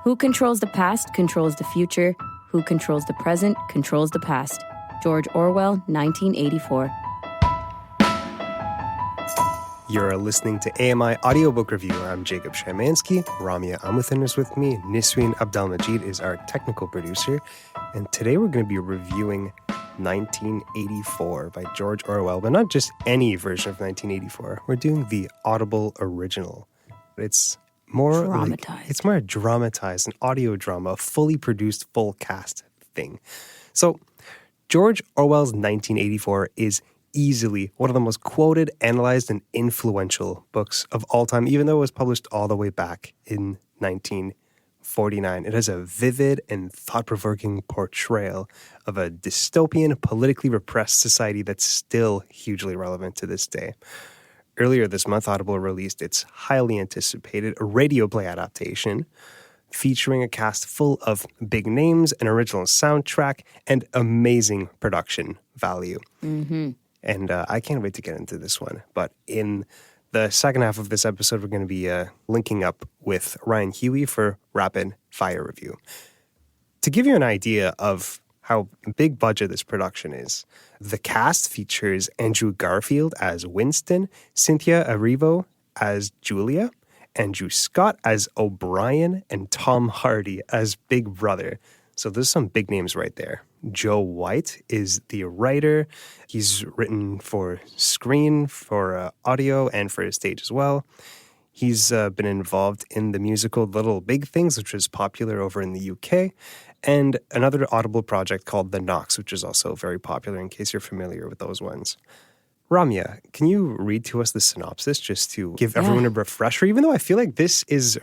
Who controls the past controls the future. Who controls the present controls the past. George Orwell, 1984. You're listening to AMI Audiobook Review. I'm Jacob Szymanski. Ramya Amuthan is with me. Nisreen Abdelmajid is our technical producer. And today we're going to be reviewing 1984 by George Orwell, but not just any version of 1984. We're doing the Audible original. It's more dramatized. It's more dramatized, an audio drama, a fully produced, full cast thing. So George Orwell's 1984 is easily one of the most quoted, analyzed, and influential books of all time, even though it was published all the way back in 1949. It has a vivid and thought-provoking portrayal of a dystopian, politically repressed society that's still hugely relevant to this day. Earlier this month, Audible released its highly anticipated radio play adaptation, featuring a cast full of big names, an original soundtrack, and amazing production value. Mm-hmm. And I can't wait to get into this one. But in the second half of this episode, we're going to be linking up with Ryan Hooey for Rapid Fire Review. To give you an idea of how big budget this production is, the cast features Andrew Garfield as Winston, Cynthia Erivo as Julia, Andrew Scott as O'Brien, and Tom Hardy as Big Brother. So there's some big names right there. Joe White is the writer. He's written for screen, for audio, and for stage as well. He's been involved in the musical Little Big Things, which was popular over in the UK, and another Audible project called The Knox, which is also very popular in case you're familiar with those ones. Ramya, can you read to us the synopsis just to give everyone a refresher, even though I feel like this is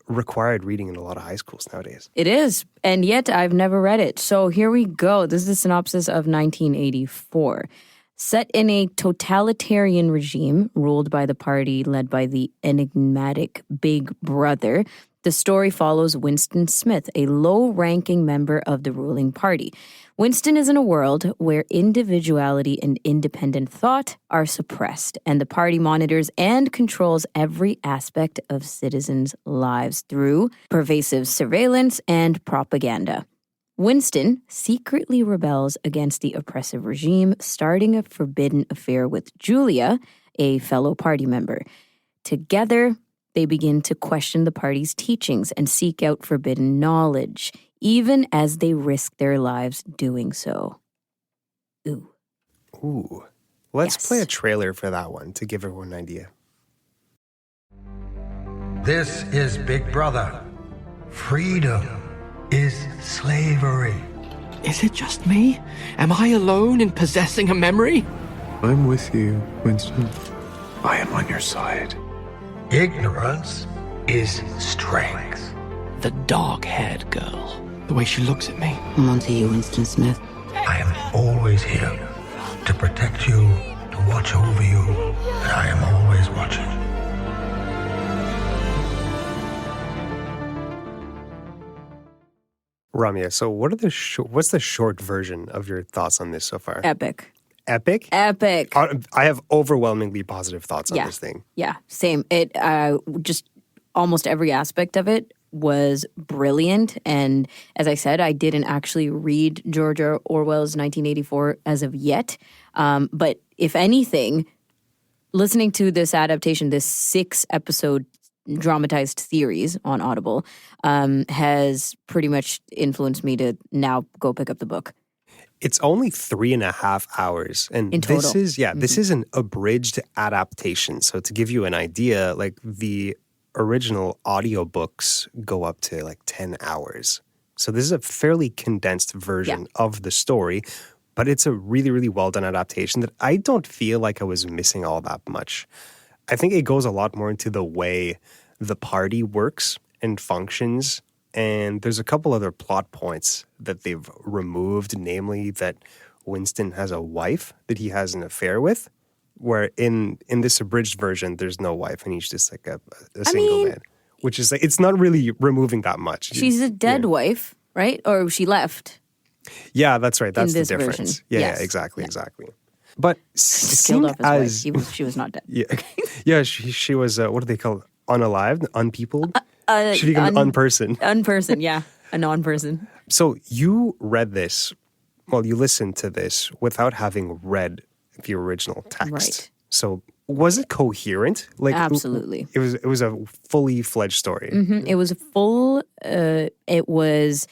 required reading in a lot of high schools nowadays? It is, and yet I've never read it. So here we go. This is the synopsis of 1984. Set in a totalitarian regime ruled by the party led by the enigmatic Big Brother, the story follows Winston Smith, a low-ranking member of the ruling party. Winston is in a world where individuality and independent thought are suppressed, and the party monitors and controls every aspect of citizens' lives through pervasive surveillance and propaganda. Winston secretly rebels against the oppressive regime, starting a forbidden affair with Julia, a fellow party member. Together, they begin to question the party's teachings and seek out forbidden knowledge, even as they risk their lives doing so. Ooh. Let's play a trailer for that one to give everyone an idea. This is Big Brother. Freedom is slavery. Is it just me? Am I alone in possessing a memory? I'm with you, Winston. I am on your side. Ignorance is strength. The dog-haired girl. The way she looks at me. I'm on to you, Winston Smith. I am always here to protect you, to watch over you, and I am always watching. Ramya, so what are what's the short version of your thoughts on this so far? Epic. Epic? Epic. I have overwhelmingly positive thoughts on this thing. Yeah, same. It just almost every aspect of it was brilliant. And as I said, I didn't actually read George Orwell's 1984 as of yet. But if anything, listening to this adaptation, this 6-episode dramatized series on Audible, has pretty much influenced me to now go pick up the book. It's only 3.5 hours. And in total. This is an abridged adaptation. So to give you an idea, like the original audiobooks go up to like 10 hours. So this is a fairly condensed version of the story, but it's a really, really well done adaptation that I don't feel like I was missing all that much. I think it goes a lot more into the way the party works and functions. And there's a couple other plot points that they've removed, namely that Winston has a wife that he has an affair with, where in this abridged version, there's no wife and he's just like a single man, which is like, it's not really removing that much. She's a dead wife, right? Or she left. Yeah, that's right. That's the difference. Version. Yeah, Yes. exactly. But Just killed off his wife. She was not dead. Yeah, yeah. She was. What do they call it? unalived, unpeopled. She became an unperson. Unperson, yeah. A non-person. So you read this, well, you listened to this without having read the original text. Right. So was it coherent? Like Absolutely. It was a fully fledged story. It was it was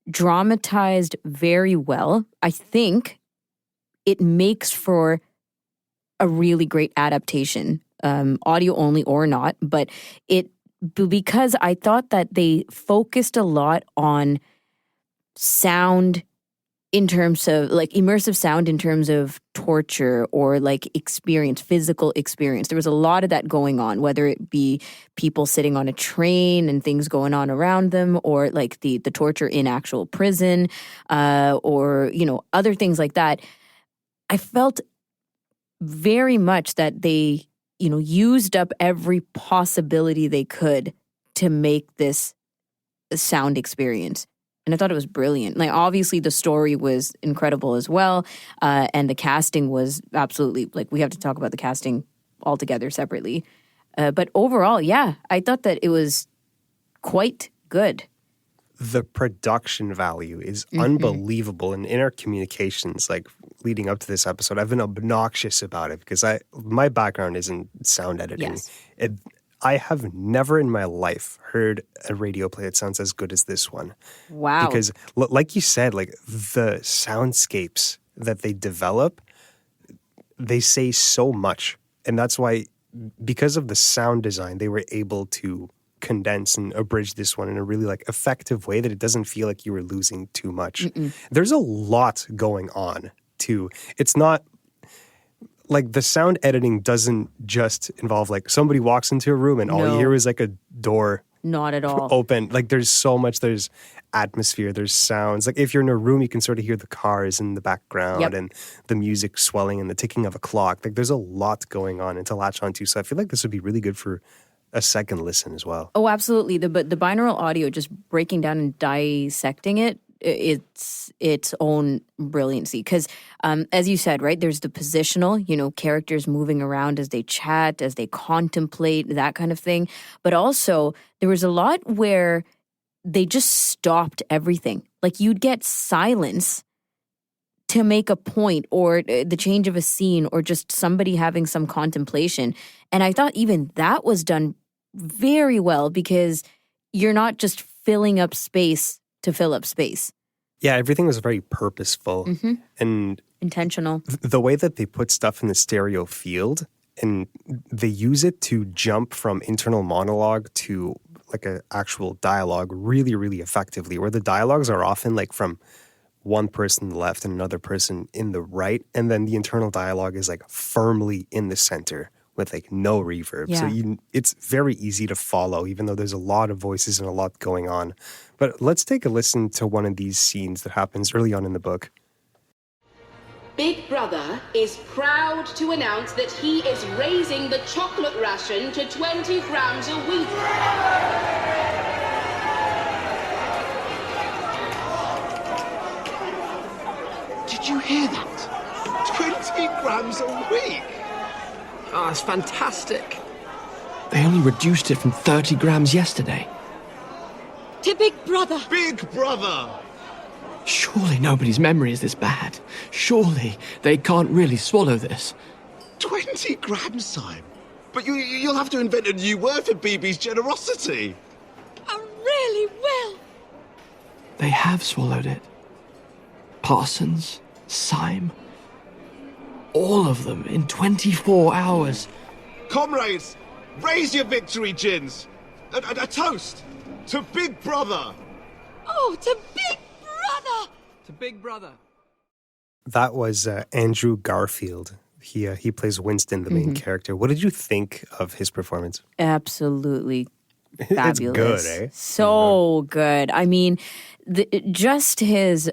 dramatized very well. I think it makes for a really great adaptation, audio only or not, but because I thought that they focused a lot on sound in terms of like immersive sound in terms of torture or like experience, physical experience. There was a lot of that going on, whether it be people sitting on a train and things going on around them, or like the torture in actual prison, or, you know, other things like that. I felt very much that they, you know, used up every possibility they could to make this a sound experience. And I thought it was brilliant. Like, obviously, the story was incredible as well. And the casting was absolutely, like, we have to talk about the casting altogether separately. But overall, yeah, I thought that it was quite good. The production value is unbelievable. And in our communications, like leading up to this episode, I've been obnoxious about it because my background is in sound editing. Yes. I have never in my life heard a radio play that sounds as good as this one. Wow. Because like you said, like the soundscapes that they develop, they say so much. And that's why, because of the sound design, they were able to condense and abridge this one in a really like effective way that it doesn't feel like you were losing too much. There's a lot going on too. It's not like the sound editing doesn't just involve like somebody walks into a room and all you hear is like a door Not at all. open. Like there's so much, there's atmosphere, there's sounds. Like if you're in a room, you can sort of hear the cars in the background and the music swelling and the ticking of a clock. Like there's a lot going on and to latch onto. So I feel like this would be really good for a second listen as well. Oh, absolutely. The binaural audio, just breaking down and dissecting it, it's its own brilliancy. Because as you said, right, there's the positional, you know, characters moving around as they chat, as they contemplate, that kind of thing. But also there was a lot where they just stopped everything. Like you'd get silence to make a point, or the change of a scene, or just somebody having some contemplation. And I thought even that was done very well, because you're not just filling up space to fill up space. Yeah, everything was very purposeful and intentional. The way that they put stuff in the stereo field, and they use it to jump from internal monologue to like an actual dialogue really, really effectively, where the dialogues are often like from one person on the left and another person in the right, and then the internal dialogue is like firmly in the center with like no reverb. Yeah. So it's very easy to follow, even though there's a lot of voices and a lot going on. But let's take a listen to one of these scenes that happens early on in the book. Big Brother is proud to announce that he is raising the chocolate ration to 20 grams a week. Did you hear that? 20 grams a week? Oh, that's fantastic. They only reduced it from 30 grams yesterday. To Big Brother. Big Brother! Surely nobody's memory is this bad. Surely they can't really swallow this. 20 grams, Simon? But you'll have to invent a new word for BB's generosity. I really will. They have swallowed it. Parsons, Syme, all of them in 24 hours. Comrades, raise your victory gins. A toast to Big Brother. Oh, to Big Brother. To Big Brother. That was Andrew Garfield. He plays Winston, the main character. What did you think of his performance? Absolutely fabulous. It's good, eh? So good. I mean, just his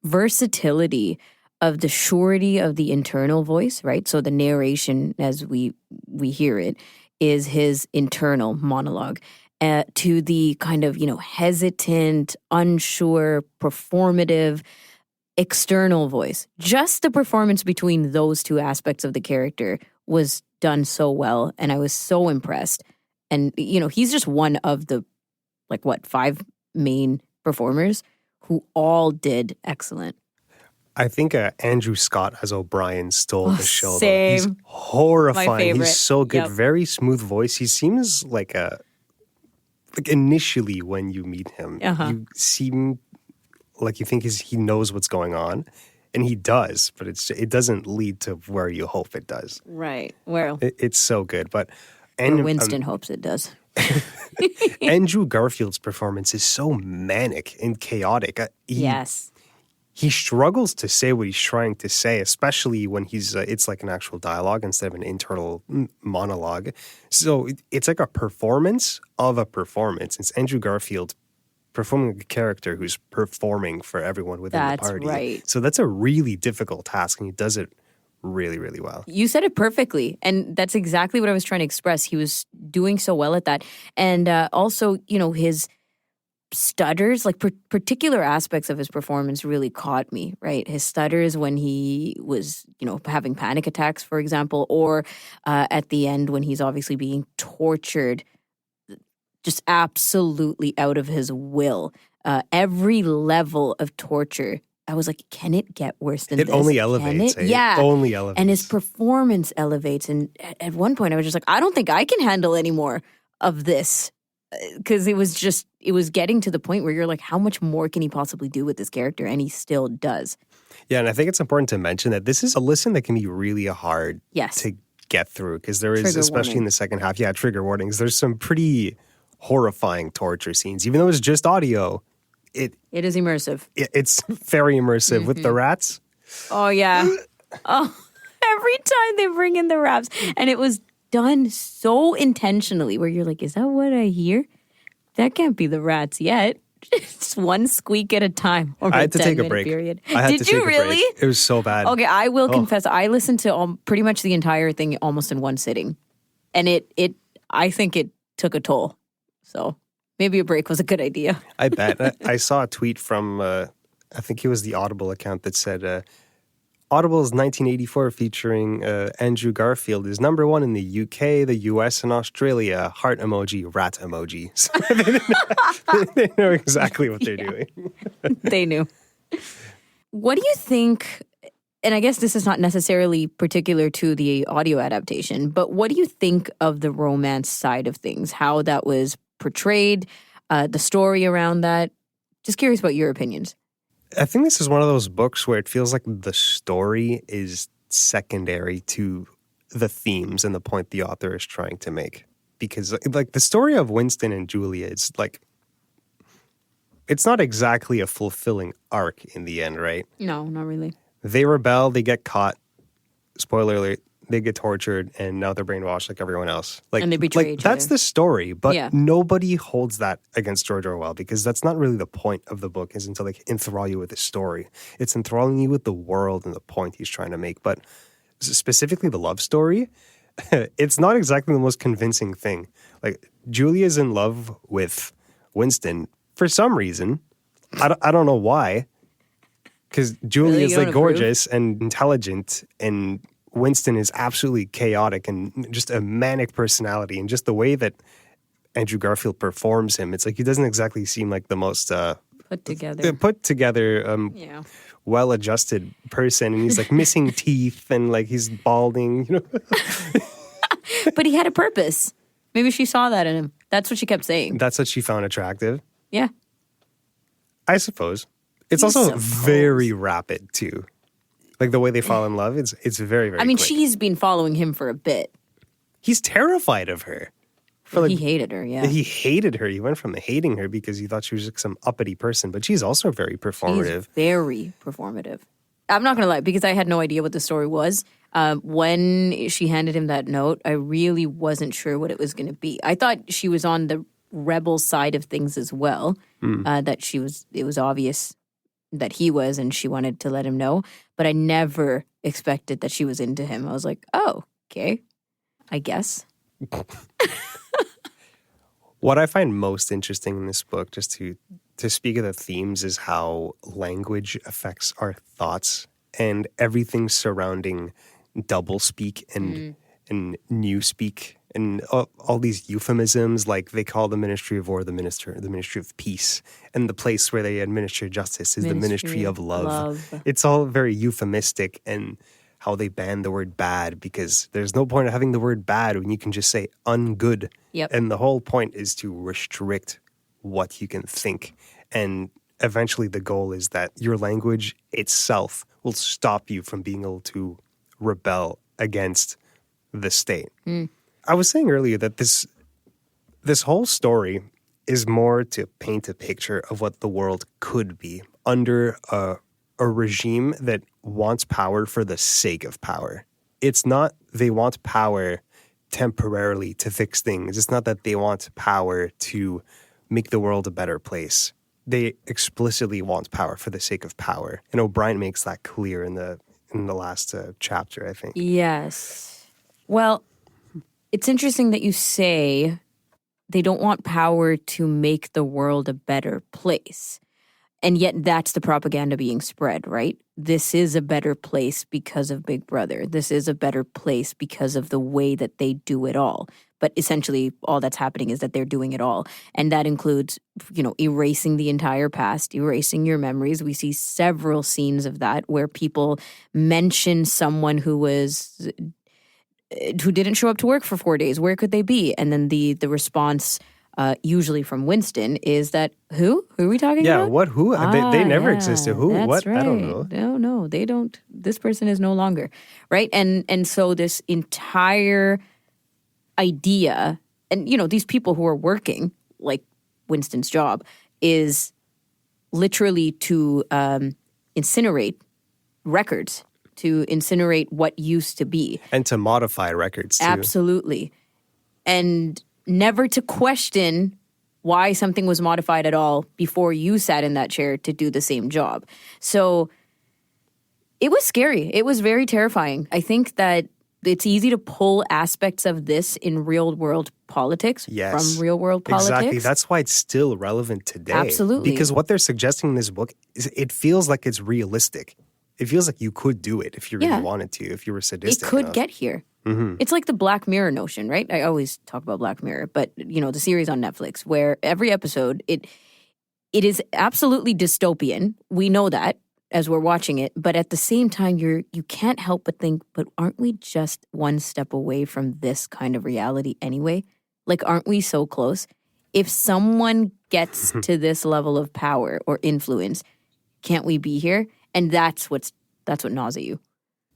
versatility of the surety of the internal voice, right? So the narration, as we hear it, is his internal monologue, to the kind of, you know, hesitant, unsure, performative external voice. Just the performance between those two aspects of the character was done so well, and I was so impressed. And, he's just one of the, 5 main performers who all did excellent. I think Andrew Scott as O'Brien stole the show. Though. Same. He's horrifying. My favorite. He's so good. Yep. Very smooth voice. He seems like initially when you meet him, you seem like you think he knows what's going on. And he does, but it doesn't lead to where you hope it does. Right. Well, It's so good. But Winston hopes it does. Andrew Garfield's performance is so manic and chaotic. Yes. He struggles to say what he's trying to say, especially when it's like an actual dialogue instead of an internal monologue. So it's like a performance of a performance. It's Andrew Garfield performing a character who's performing for everyone within the party. That's right. So that's a really difficult task, and he does it really, really well. You said it perfectly, and that's exactly what I was trying to express. He was doing so well at that. And also, his stutters, particular aspects of his performance really caught me, right? His stutters when he was, having panic attacks, for example, or at the end when he's obviously being tortured just absolutely out of his will. Every level of torture, I was like, can it get worse than this? It only elevates. Yeah. It only elevates. And his performance elevates. And at one point I was just like, I don't think I can handle any more of this. Because it was getting to the point where you're like, how much more can he possibly do with this character? And he still does. Yeah, and I think it's important to mention that this is a listen that can be really hard to get through. Because there is, Trigger especially warning. in the second half, trigger warnings. There's some pretty horrifying torture scenes. Even though it's just audio, it is immersive. It's very immersive with the rats. Oh, yeah. Every time they bring in the rats. And it was done so intentionally where you're like, is that what I hear? That can't be the rats yet. Just one squeak at a time. Over I had to take a break. Period. I had Did to take you a really? break. It was so bad. Okay, I will confess. I listened to pretty much the entire thing almost in one sitting. And I think it took a toll. So maybe a break was a good idea. I bet. I saw a tweet from, I think it was the Audible account that said, Audible's 1984 featuring Andrew Garfield is number 1 in the UK, the US, and Australia. Heart emoji, rat emoji. So they know exactly what they're doing. They knew. What do you think, and I guess this is not necessarily particular to the audio adaptation, but what do you think of the romance side of things? How that was portrayed, the story around that? Just curious about your opinions. I think this is one of those books where it feels like the story is secondary to the themes and the point the author is trying to make. Because the story of Winston and Julia is it's not exactly a fulfilling arc in the end, right? No, not really. They rebel, they get caught. Spoiler alert, they get tortured, and now they're brainwashed like everyone else. And they betray each that's other. the story, but Yeah. nobody holds that against George Orwell because that's not really the point of the book, isn't to enthrall you with the story. It's enthralling you with the world and the point he's trying to make. But specifically the love story, it's not exactly the most convincing thing. Julia's in love with Winston for some reason. I don't know why. Because Julia is gorgeous and intelligent, and Winston is absolutely chaotic and just a manic personality. And just the way that Andrew Garfield performs him, it's he doesn't exactly seem like the most put together, well-adjusted person. And he's missing teeth and he's balding. But he had a purpose. Maybe she saw that in him. That's what she kept saying. That's what she found attractive. Yeah. I suppose. It's also very rapid too. The way they fall in love, it's very, very quick. She's been following him for a bit. He's terrified of her. He hated her, yeah. He hated her. He went from hating her because he thought she was some uppity person, but she's also very performative. She's very performative. I'm not going to lie, because I had no idea what the story was. When she handed him that note, I really wasn't sure what it was going to be. I thought she was on the rebel side of things as well, that it was obvious that he was, and she wanted to let him know. But I never expected that she was into him. I was like, oh, okay, I guess. What I find most interesting in this book, just to speak of the themes, is how language affects our thoughts and everything surrounding double speak and new speak and all these euphemisms, like they call the Ministry of War the Ministry of Peace, and the place where they administer justice is the Ministry of Love. It's all very euphemistic, and how they ban the word bad, because there's no point of having the word bad when you can just say ungood. Yep. And the whole point is to restrict what you can think. And eventually the goal is that your language itself will stop you from being able to rebel against the state. I was saying earlier that this whole story is more to paint a picture of what the world could be under a regime that wants power for the sake of power. It's not they want power temporarily to fix things. It's not that they want power to make the world a better place. They explicitly want power for the sake of power. And O'Brien makes that clear in the last chapter, I think. Yes. Well, it's interesting that you say they don't want power to make the world a better place. And yet that's the propaganda being spread, right? This is a better place because of Big Brother. This is a better place because of the way that they do it all. But essentially, all that's happening is that they're doing it all. And that includes, erasing the entire past, erasing your memories. We see several scenes of that where people mention someone who didn't show up to work for 4 days. Where could they be? And then the response, usually from Winston, is that, who? Who are we talking about? Yeah, what, who? They never existed. Who? That's What? right. I don't know. No, they don't. This person is no longer, right? And so this entire idea, and these people who are working, like Winston's job, is literally to incinerate records, to incinerate what used to be. And to modify records, too. Absolutely. And never to question why something was modified at all before you sat in that chair to do the same job. So it was scary. It was very terrifying. I think that it's easy to pull aspects of this in real-world politics from real-world politics. Exactly. That's why it's still relevant today. Absolutely. Because what they're suggesting in this book, is it feels like it's realistic. It feels like you could do it if you really wanted to, if you were sadistic It could enough. get here. Mm-hmm. It's like the Black Mirror notion, right? I always talk about Black Mirror, but, the series on Netflix, where every episode, it is absolutely dystopian. We know that as we're watching it, but at the same time, you can't help but think, but aren't we just one step away from this kind of reality anyway? Like, aren't we so close? If someone gets to this level of power or influence, can't we be here? And that's what gnaws at you.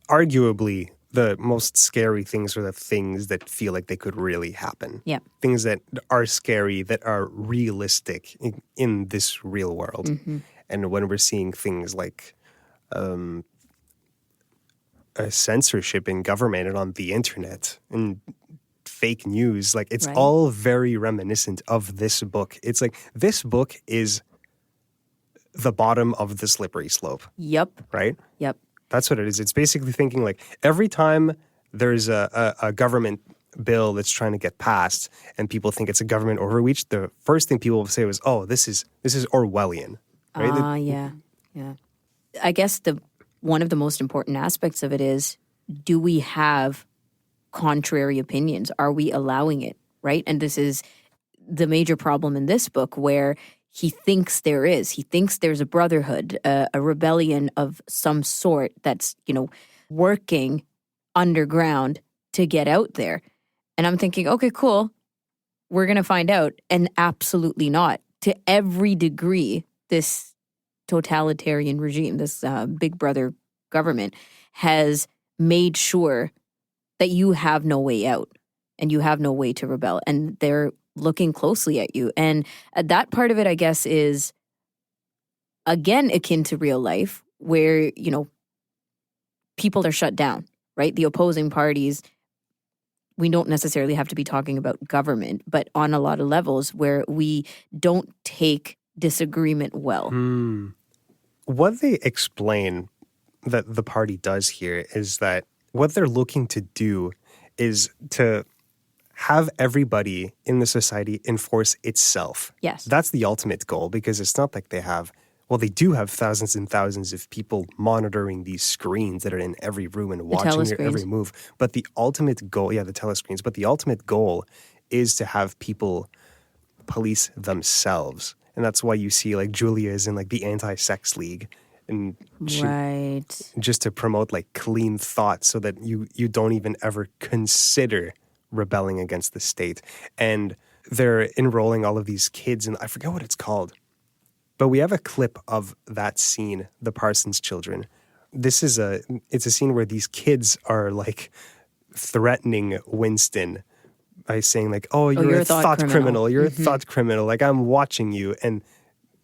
Arguably, the most scary things are the things that feel like they could really happen. Yeah. Things that are scary, that are realistic in this real world. Mm-hmm. And when we're seeing things like censorship in government and on the internet and fake news, like it's all very reminiscent of this book. It's like this book is the bottom of the slippery slope. Yep. Right? Yep. That's what it is. It's basically thinking like every time there's a government bill that's trying to get passed and people think it's a government overreach, the first thing people will say was, oh, this is Orwellian. Right? Yeah. I guess one of the most important aspects of it is, do we have contrary opinions? Are we allowing it, right? And this is the major problem in this book, where he thinks there is. He thinks there's a brotherhood, a rebellion of some sort that's, working underground to get out there. And I'm thinking, okay, cool. We're going to find out. And absolutely not. To every degree, this totalitarian regime, this Big Brother government, has made sure that you have no way out and you have no way to rebel. And they're looking closely at you. And that part of it, I guess, is, again, akin to real life, where, people are shut down, right? The opposing parties, we don't necessarily have to be talking about government, but on a lot of levels where we don't take disagreement well. What they explain that the party does here is that what they're looking to do is to have everybody in the society enforce itself. Yes. That's the ultimate goal, because it's not like they have well, they do have thousands and thousands of people monitoring these screens that are in every room and watching your every move. But the ultimate goal, the telescreens, but the ultimate goal is to have people police themselves. And that's why you see like Julia is in like the anti-sex league. And just to promote like clean thought so that you don't even ever consider rebelling against the state. And they're enrolling all of these kids in, I forget what it's called. But we have a clip of that scene, the Parsons children. It's a scene where these kids are like threatening Winston by saying like, oh, you're a thought criminal. You're a thought criminal. Like, I'm watching you. And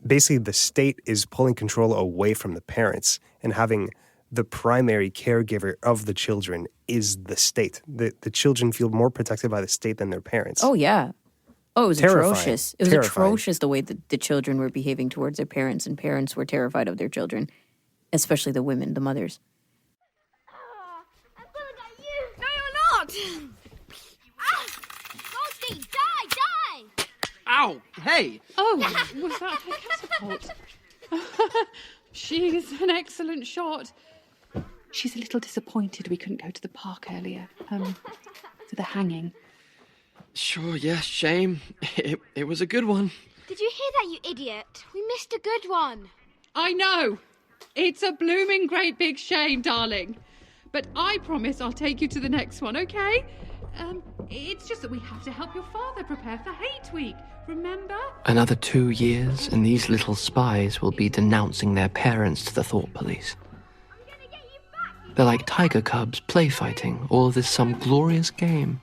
basically the state is pulling control away from the parents and having the primary caregiver of the children is the state. The children feel more protected by the state than their parents. Oh, yeah. Oh, it was atrocious. It was Terrifying. atrocious the way that the children were behaving towards their parents, and parents were terrified of their children, especially the women, the mothers. I'm gonna get you! No, you're not! Ghosty, die! Ow! Hey! Oh, was that her catapult? She's an excellent shot. She's a little disappointed we couldn't go to the park earlier, for the hanging. Sure, yes, shame. It was a good one. Did you hear that, you idiot? We missed a good one. I know. It's a blooming great big shame, darling. But I promise I'll take you to the next one, okay? It's just that we have to help your father prepare for Hate Week, remember? Another 2 years, and these little spies will be denouncing their parents to the thought police. They're like tiger cubs play fighting, all of this some glorious game.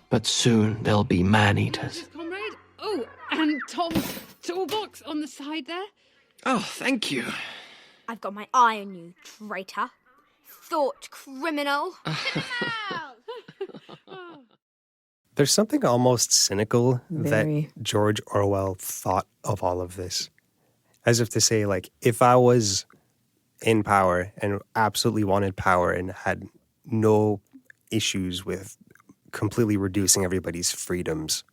But soon they'll be man-eaters. Comrade. Oh, and Tom's toolbox on the side there. Oh, thank you. I've got my eye on you, traitor. Thought criminal. There's something almost cynical Very. that George Orwell thought of all of this. As if to say, like, if I was in power and absolutely wanted power and had no issues with completely reducing everybody's freedoms,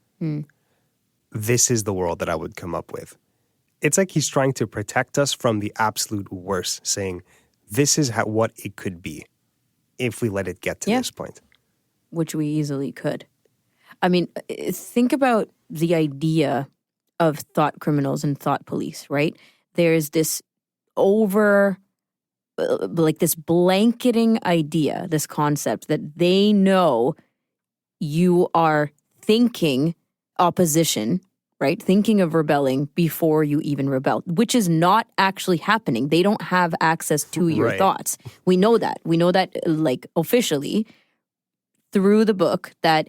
this is the world that I would come up with. It's like he's trying to protect us from the absolute worst, saying, this is what it could be if we let it get to this point. Which we easily could. I mean, think about the idea of thought criminals and thought police, right? There's this this blanketing idea, this concept that they know you are thinking opposition, right? Thinking of rebelling before you even rebel, which is not actually happening. They don't have access to your thoughts. We know that. We know that, like, officially through the book, that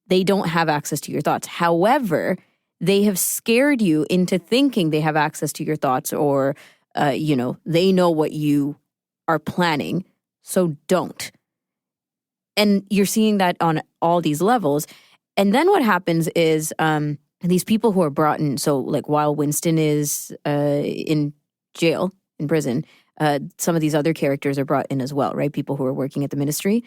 they don't have access to your thoughts. However, they have scared you into thinking they have access to your thoughts, or, they know what you are planning, so don't. And you're seeing that on all these levels. And then what happens is these people who are brought in, so like while Winston is in jail, in prison, some of these other characters are brought in as well, right? People who are working at the ministry.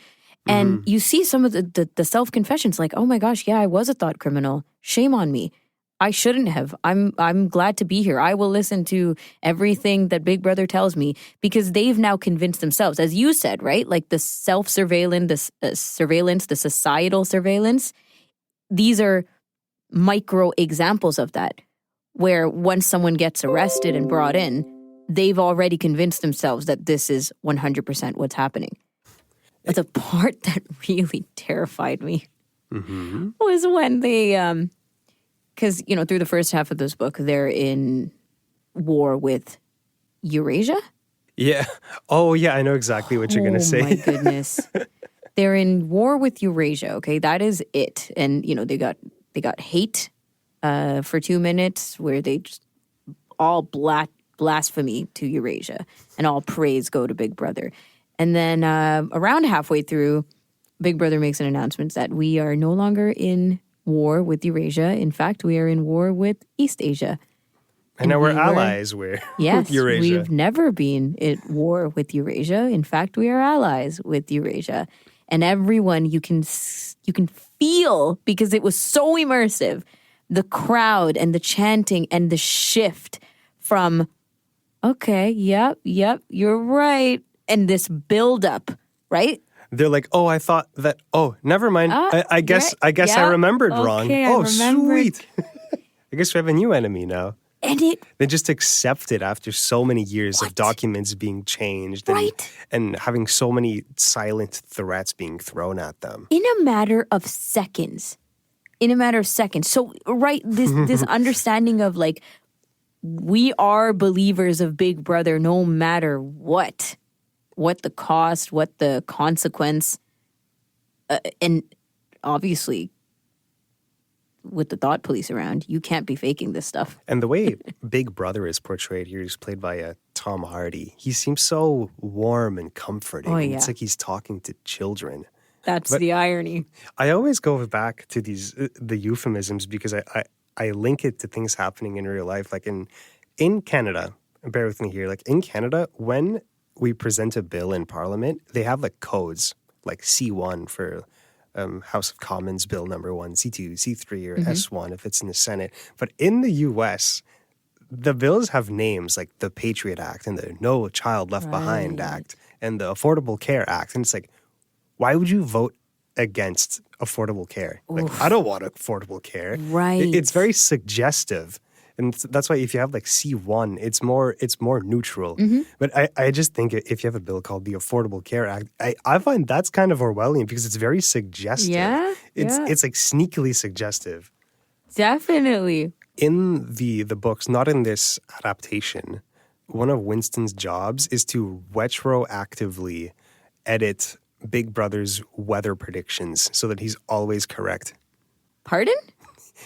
And you see some of the self-confessions like, oh my gosh, yeah, I was a thought criminal. Shame on me. I shouldn't have. I'm glad to be here. I will listen to everything that Big Brother tells me, because they've now convinced themselves, as you said, right? Like the self-surveillance, the surveillance, the societal surveillance. These are micro examples of that, where once someone gets arrested and brought in, they've already convinced themselves that this is 100% what's happening. But the part that really terrified me was when they, because, through the first half of this book, they're in war with Eurasia. Yeah. Oh, yeah, I know exactly what you're going to say. Oh, my goodness. They're in war with Eurasia, okay? That is it. And, they got hate for 2 minutes, where they just all blasphemy to Eurasia, and all praise go to Big Brother. And then around halfway through, Big Brother makes an announcement that we are no longer in war with Eurasia. In fact, we are in war with East Asia. And now we're allies with Eurasia. We've never been at war with Eurasia. In fact, we are allies with Eurasia. And everyone, you can feel, because it was so immersive, the crowd and the chanting and the shift from, okay, yep, you're right. And this buildup, right? They're like, oh, I thought that, oh, never mind. I guess I remembered wrong. Okay, oh, I remembered. sweet. I guess we have a new enemy now. And they just accept it after so many years of documents being changed and having so many silent threats being thrown at them. In a matter of seconds. So, right, this understanding of like, we are believers of Big Brother no matter what the cost, what the consequence, and obviously with the thought police around, you can't be faking this stuff. And the way Big Brother is portrayed here, he's played by Tom Hardy. He seems so warm and comforting. Oh, yeah. It's like he's talking to children. That's the irony. I always go back to the euphemisms because I link it to things happening in real life. Like in Canada, bear with me here, like in Canada, when we present a bill in Parliament, they have like codes, like C1 for House of Commons Bill number 1, C2, C3, or S1 if it's in the Senate. But in the U.S., the bills have names like the Patriot Act and the No Child Left Behind Act and the Affordable Care Act. And it's like, why would you vote against affordable care? Like, I don't want affordable care. Right. It's very suggestive. And that's why if you have like C1, it's more neutral. But I just think if you have a bill called the Affordable Care Act, I find that's kind of Orwellian because it's very suggestive. Yeah? It's like sneakily suggestive. Definitely. In the books, not in this adaptation, one of Winston's jobs is to retroactively edit Big Brother's weather predictions so that he's always correct. Pardon?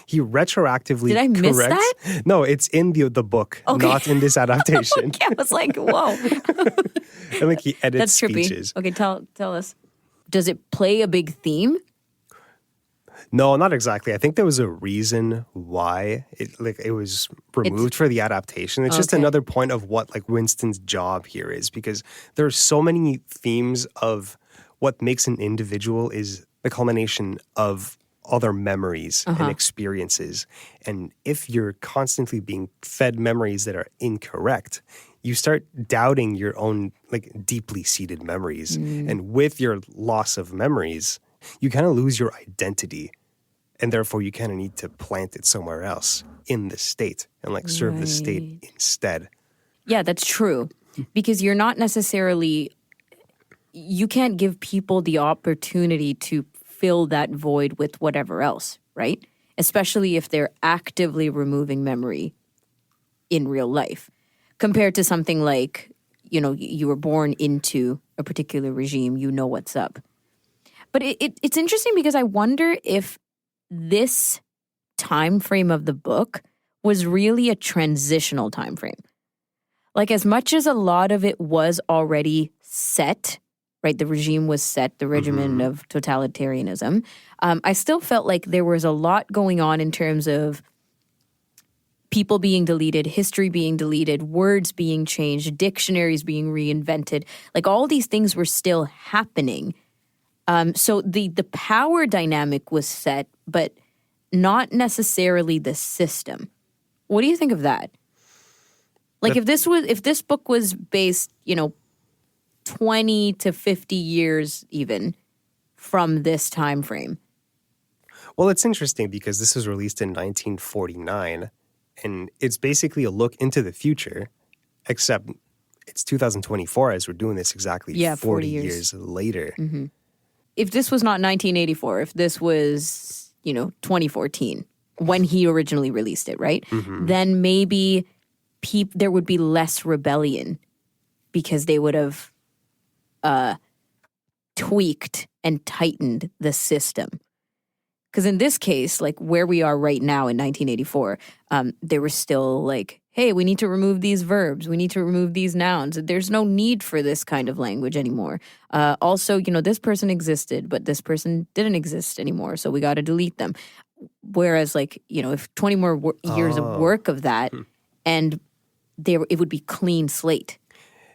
He retroactively Did I miss corrects. that? No, it's in the book, not in this adaptation. Okay, I was like, whoa. And like he edits That's trippy. speeches. Okay, tell us. Does it play a big theme? No, not exactly. I think there was a reason why it was removed for the adaptation. It's just another point of what like Winston's job here is, because there are so many themes of what makes an individual is the culmination of all their memories and experiences. And if you're constantly being fed memories that are incorrect, you start doubting your own like deeply seated memories. And with your loss of memories, you kind of lose your identity. And therefore you kind of need to plant it somewhere else in the state and like serve the state instead. Yeah, that's true. Because you're not necessarily, you can't give people the opportunity to fill that void with whatever else, right? Especially if they're actively removing memory in real life. Compared to something like, you know, you were born into a particular regime, you know what's up. But it's interesting because I wonder if this time frame of the book was really a transitional time frame. Like, as much as a lot of it was already set, right? The regime was set, the regimen of totalitarianism. I still felt like there was a lot going on in terms of people being deleted, history being deleted, words being changed, dictionaries being reinvented. Like, all these things were still happening. So the power dynamic was set, but not necessarily the system. What do you think of that? Like, if this book was based, 20 to 50 years even from this time frame. Well, it's interesting because this was released in 1949, and it's basically a look into the future, except it's 2024 as we're doing this exactly 40 years later. Mm-hmm. If this was not 1984, if this was, 2014, when he originally released it, right? Then maybe there would be less rebellion because they would have tweaked and tightened the system. Because in this case, like where we are right now in 1984, they were still like, hey, we need to remove these verbs. We need to remove these nouns. There's no need for this kind of language anymore. Also, this person existed, but this person didn't exist anymore. So we got to delete them. Whereas if 20 more years of work of that and it would be clean slate.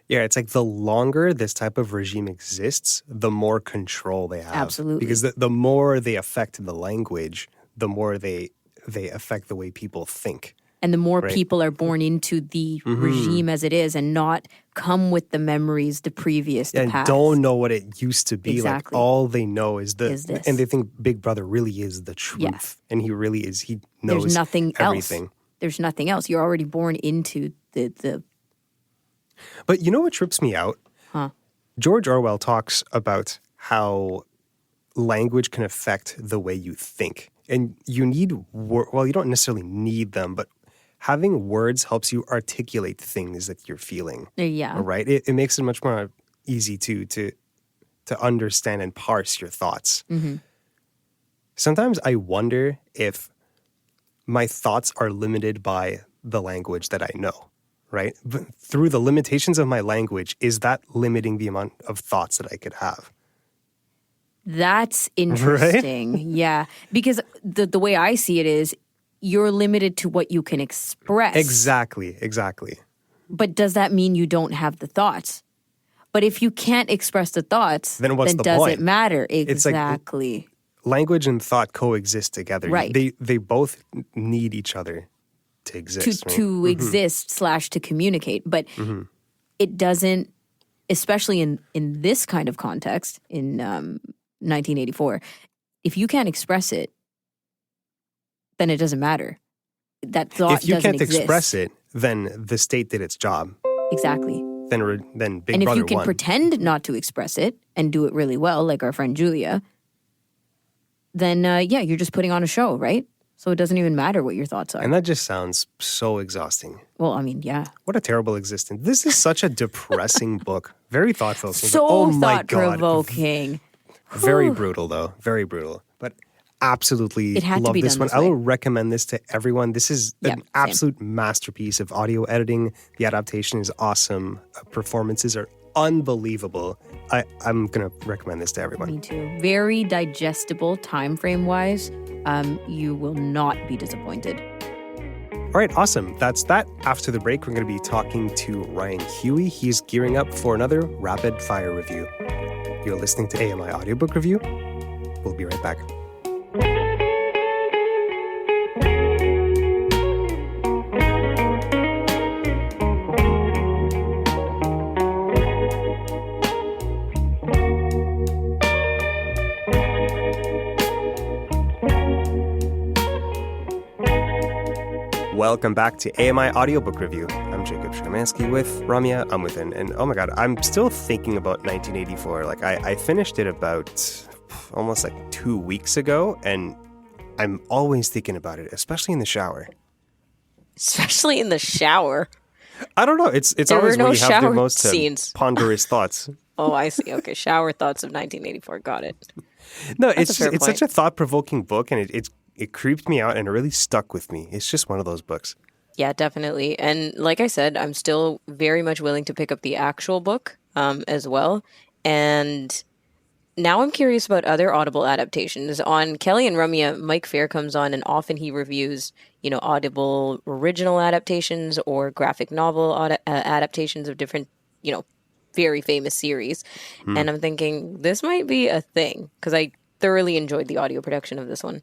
Yeah, it's like the longer this type of regime exists, the more control they have. Absolutely. Because the more they affect the language, the more they affect the way people think. And the more Right. people are born into the regime as it is and not come with the memories, the previous, the And past. don't know what it used to be. Exactly. Like all they know is Is this. and they think Big Brother really is the truth. Yes. And he really is. He knows There's nothing everything. else. There's nothing else. You're already born into the But you know what trips me out? Huh. George Orwell talks about how language can affect the way you think. And you need, well, you don't necessarily need them, but having words helps you articulate things that you're feeling. Yeah. Right? It makes it much more easy to understand and parse your thoughts. Mm-hmm. Sometimes I wonder if my thoughts are limited by the language that I know, right? But through the limitations of my language, is that limiting the amount of thoughts that I could have? That's interesting. Yeah. Because the way I see it is you're limited to what you can express. Exactly. But does that mean you don't have the thoughts? But if you can't express the thoughts, Then what's the does point? it matter? It's like- Exactly. Language and thought coexist together. Right. They both need each other to exist. right? to exist / to communicate. But it doesn't, especially in this kind of context, in 1984, if you can't express it, then it doesn't matter. That thought If you doesn't can't exist. express it, then the state did its job. Exactly. Then Big And if Brother you can won. pretend not to express it and do it really well, like our friend Julia, then yeah, you're just putting on a show, right? So it doesn't even matter what your thoughts are. And that just sounds so exhausting. Well, I mean, yeah. What a terrible existence. This is such a depressing book. Very thoughtful. So oh my God. thought-provoking. Very brutal, though. Very brutal. But absolutely It had to love be this done one. this I will way. recommend this to everyone. This is Yeah, an same. absolute masterpiece of audio editing. The adaptation is awesome. Performances are unbelievable. I'm going to recommend this to everyone. Me too. Very digestible time frame wise. You will not be disappointed. All right, awesome. That's that. After the break, we're going to be talking to Ryan Hooey. He's gearing up for another rapid fire review. You're listening to AMI Audiobook Review. We'll be right back. Welcome back to AMI Audiobook Review. I'm Jacob Szymanski with Ramya Amuthan. And oh my God, I'm still thinking about 1984. Like I finished it about almost like 2 weeks ago, and I'm always thinking about it, especially in the shower. Especially in the shower. I don't know. It's There always were no when you have the shower most scenes. ponderous thoughts. Oh, I see. Okay, shower thoughts of 1984. Got it. No, That's it's a fair it's point. such a thought-provoking book, and it creeped me out and it really stuck with me. It's just one of those books. Yeah, definitely. And like I said, I'm still very much willing to pick up the actual book as well. And now I'm curious about other Audible adaptations. On Kelly and Ramya, Mike Fair comes on, and often he reviews, Audible original adaptations or graphic novel adaptations of different, very famous series. And I'm thinking this might be a thing because I thoroughly enjoyed the audio production of this one.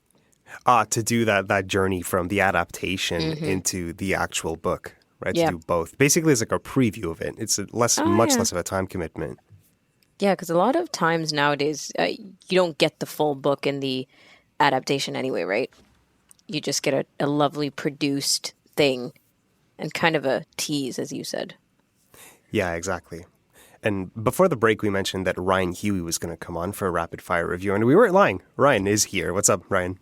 To do that journey from the adaptation into the actual book, right? Yeah. To do both. Basically, it's like a preview of it. It's much less of a time commitment. Yeah, because a lot of times nowadays, you don't get the full book in the adaptation anyway, right? You just get a lovely produced thing and kind of a tease, as you said. Yeah, exactly. And before the break, we mentioned that Ryan Hooey was going to come on for a rapid fire review, and we weren't lying. Ryan is here. What's up, Ryan?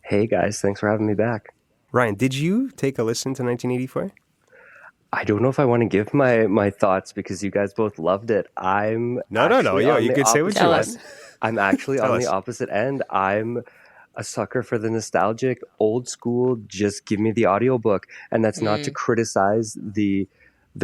Hey guys, thanks for having me back. Ryan, did you take a listen to 1984? I don't know if I want to give my thoughts because you guys both loved it. No. Yeah, you could say what you want. I'm actually Tell on us. the opposite end. I'm a sucker for the nostalgic, old school, just give me the audiobook. And that's not to criticize the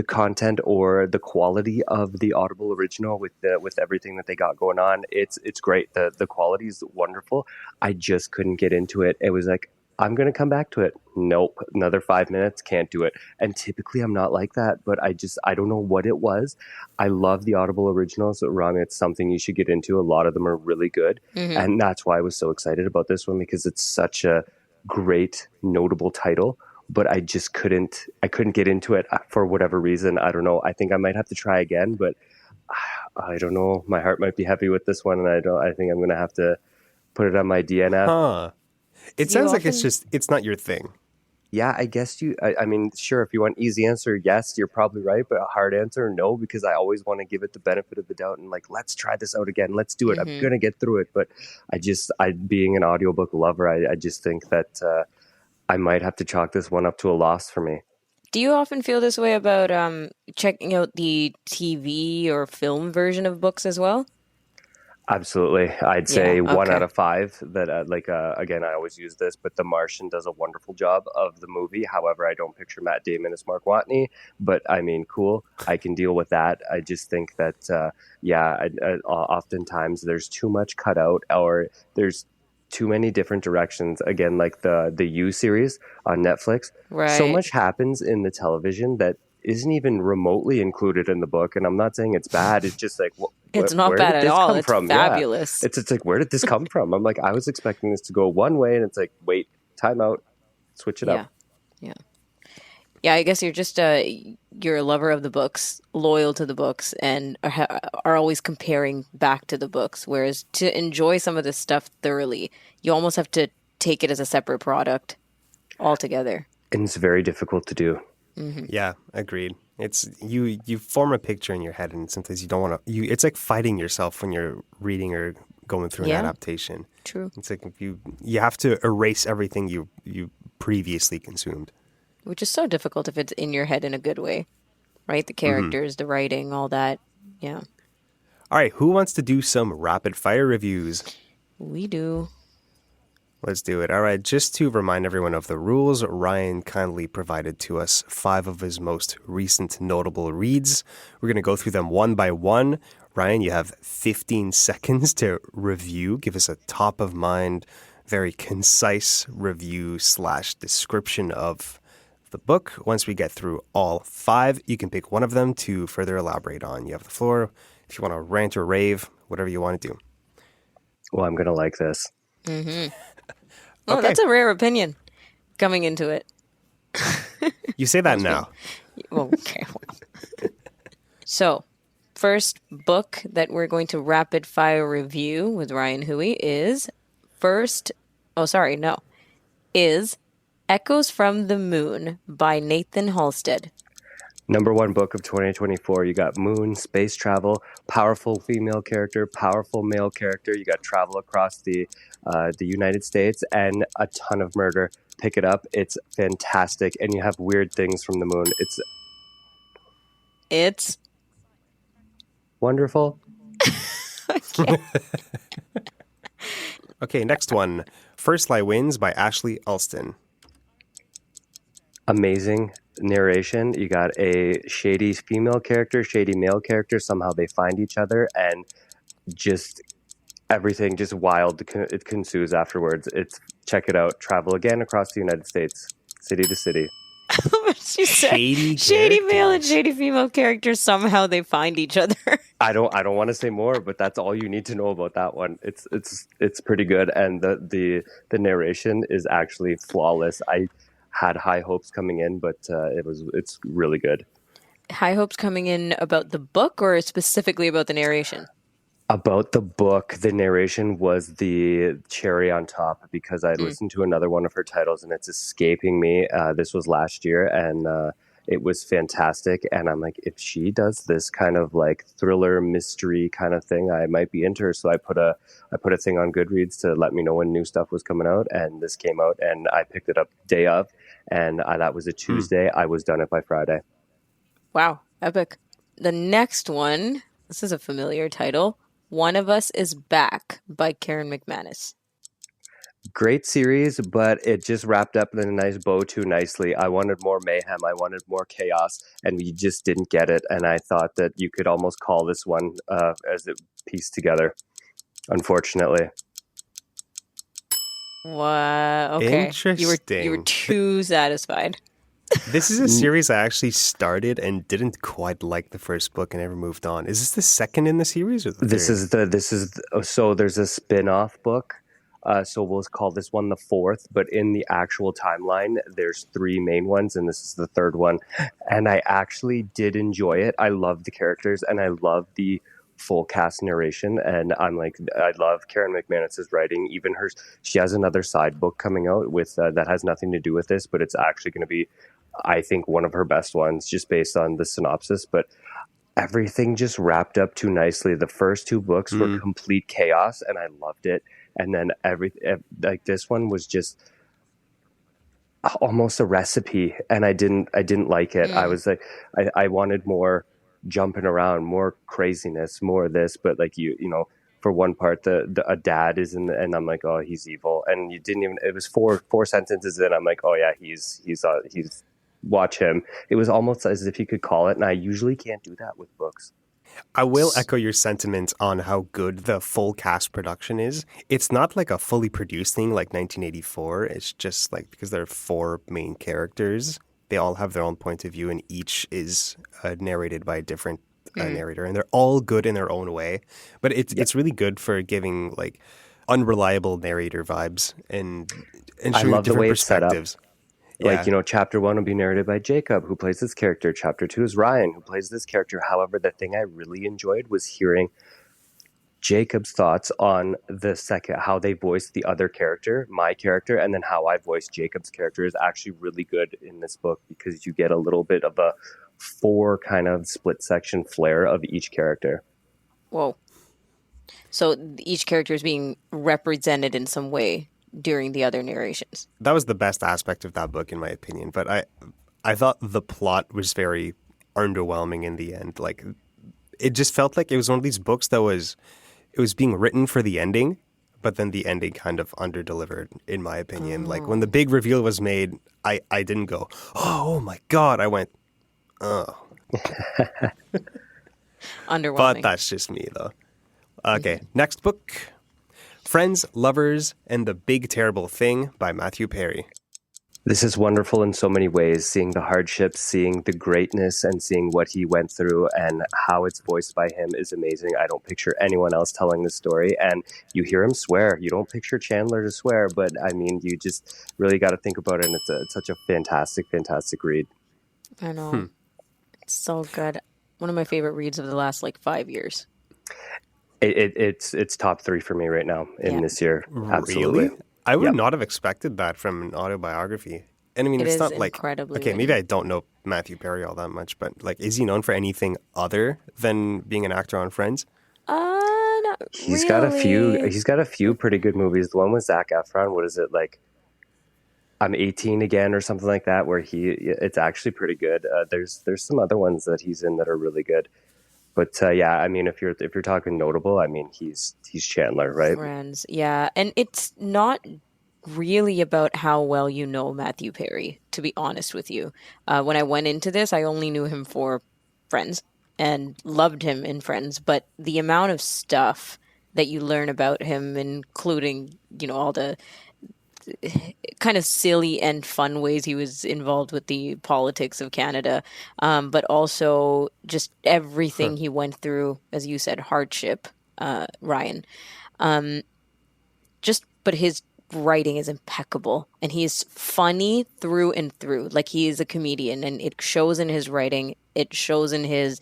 content or the quality of the Audible original with everything that they got going on. It's great. The quality is wonderful. I just couldn't get into it. It was like, I'm going to come back to it. Nope. Another 5 minutes. Can't do it. And typically I'm not like that, but I don't know what it was. I love the Audible originals. Rami, it's something you should get into. A lot of them are really good. And that's why I was so excited about this one, because it's such a great, notable title but I just couldn't get into it for whatever reason. I don't know. I think I might have to try again, but I don't know. My heart might be heavy with this one, and I think I'm going to have to put it on my DNF. Huh. It sounds like it's not your thing. Yeah, I guess I mean, sure, if you want easy answer, yes, you're probably right, but a hard answer, no, because I always want to give it the benefit of the doubt and like, let's try this out again. Let's do it. I'm going to get through it. But being an audiobook lover, I just think that I might have to chalk this one up to a loss for me. Do you often feel this way about checking out the TV or film version of books as well? Absolutely. I'd say 1 out of 5 that again, I always use this, but The Martian does a wonderful job of the movie. However, I don't picture Matt Damon as Mark Watney, but I mean, cool. I can deal with that. I just think that, oftentimes there's too much cut out or there's too many different directions. Again, like the You series on Netflix. Right. So much happens in the television that isn't even remotely included in the book. And I'm not saying it's bad. It's just like, it's not bad at all. It's fabulous. Yeah. It's like, where did this come from? I'm like, I was expecting this to go one way, and it's like, wait, time out, switch it up. Yeah, I guess you're just you're a lover of the books, loyal to the books, and are always comparing back to the books. Whereas to enjoy some of this stuff thoroughly, you almost have to take it as a separate product altogether. And it's very difficult to do. Mm-hmm. Yeah, agreed. It's you form a picture in your head, and sometimes you don't want to. It's like fighting yourself when you're reading or going through an adaptation. True. It's like you have to erase everything you previously consumed, which is so difficult if it's in your head in a good way, right? The characters, the writing, all that. Yeah. All right, who wants to do some rapid fire reviews? We do. Let's do it. All right, just to remind everyone of the rules, Ryan kindly provided to us 5 of his most recent notable reads. We're going to go through them one by one. Ryan, you have 15 seconds to review. Give us a top-of-mind, very concise review / description of the book. Once we get through all 5, you can pick one of them to further elaborate on. You have the floor. If you want to rant or rave, whatever you want to do. Well, I'm going to like this. Mm-hmm. Oh, that's a rare opinion coming into it. You say that now. Okay. Well. So, first book that we're going to rapid fire review with Ryan Hooey is Echoes from the Moon by Nathan Halstead. Number 1 book of 2024. You got moon, space travel, powerful female character, powerful male character. You got travel across the United States and a ton of murder. Pick it up. It's fantastic. And you have weird things from the moon. It's wonderful. Okay, next one. First Lie Wins by Ashley Alston. Amazing narration. You got a shady female character, shady male character. Somehow they find each other, and just everything just wild. It ensues afterwards. Check it out. Travel again across the United States, city to city. She said shady male and shady female characters. Somehow they find each other. I don't want to say more, but that's all you need to know about that one. It's pretty good, and the narration is actually flawless. I had high hopes coming in, but it's really good. High hopes coming in about the book, or specifically about the narration? About the book. The narration was the cherry on top, because I listened to another one of her titles and it's escaping me. This was last year, and it was fantastic. And I'm like, if she does this kind of like thriller mystery kind of thing, I might be into her. So I put a thing on Goodreads to let me know when new stuff was coming out, and this came out, and I picked it up day of, and that was a Tuesday. I was done it by Friday. Wow, epic. The next one, this is a familiar title. One of Us is Back by Karen McManus. Great series, but it just wrapped up in a nice bow too nicely. I wanted more mayhem. I wanted more chaos, and we just didn't get it. And I thought that you could almost call this one as it pieced together, unfortunately. Wow. Okay. Interesting. You were too satisfied. This is a series I actually started and didn't quite like the first book and never moved on. Is this the second in the series, or the third? So there's a spin-off book So we'll call this one the fourth, but in the actual timeline, there's three main ones, and this is the third one. And I actually did enjoy it. I love the characters, and I love the full cast narration. And I'm like, I love Karen McManus's writing. Even she has another side book coming out with that has nothing to do with this, but it's actually going to be, I think, one of her best ones, just based on the synopsis. But everything just wrapped up too nicely. The first two books were complete chaos, and I loved it. And then like this one was just almost a recipe, and I didn't like it. I was like, I wanted more jumping around, more craziness, more of this. But like you know, for one part, a dad is in, and I'm like, oh, he's evil. And you didn't even. It was four sentences in. I'm like, oh yeah, he's watch him. It was almost as if you could call it, and I usually can't do that with books. I will echo your sentiment on how good the full cast production is. It's not like a fully produced thing like 1984. It's just like because there are four main characters, they all have their own point of view, and each is narrated by a different narrator, and they're all good in their own way. But it's really good for giving like unreliable narrator vibes and I love the way it's set up. Yeah. Like, you know, chapter 1 will be narrated by Jacob, who plays this character. Chapter 2 is Ryan, who plays this character. However, the thing I really enjoyed was hearing Jacob's thoughts on how they voiced the other character, my character, and then how I voiced Jacob's character is actually really good in this book, because you get a little bit of a 4 kind of split section flair of each character. Whoa. So each character is being represented in some way during the other narrations. That was the best aspect of that book, in my opinion. But I thought the plot was very underwhelming in the end. Like, it just felt like it was one of these books that was being written for the ending, but then the ending kind of underdelivered, in my opinion. Like, when the big reveal was made, I didn't go, oh my God. I went, oh. Underwhelming. But that's just me, though. Okay, next book. Friends, Lovers, and the Big Terrible Thing by Matthew Perry. This is wonderful in so many ways, seeing the hardships, seeing the greatness, and seeing what he went through, and how it's voiced by him is amazing. I don't picture anyone else telling the story, and you hear him swear. You don't picture Chandler to swear, but I mean, you just really got to think about it, and it's such a fantastic, fantastic read. I know. It's so good. One of my favorite reads of the last 5 years. It's top 3 for me right now in this year. Absolutely. Really? I would not have expected that from an autobiography. And I mean, it's not like, incredibly okay, maybe I don't know Matthew Perry all that much, but like, is he known for anything other than being an actor on Friends? Not He's really. got a few pretty good movies. The one with Zac Efron, what is it, like I'm 18 Again or something like that, where it's actually pretty good. There's some other ones that he's in that are really good. But yeah, I mean, if you're talking notable, I mean, he's Chandler, right? Friends, yeah. And it's not really about how well you know Matthew Perry, to be honest with you. When I went into this, I only knew him for Friends and loved him in Friends. But the amount of stuff that you learn about him, including, all the kind of silly and fun ways he was involved with the politics of Canada, but also just everything he went through, as you said, hardship, Ryan. But his writing is impeccable, and he's funny through and through. Like, he is a comedian, and it shows in his writing. It shows in his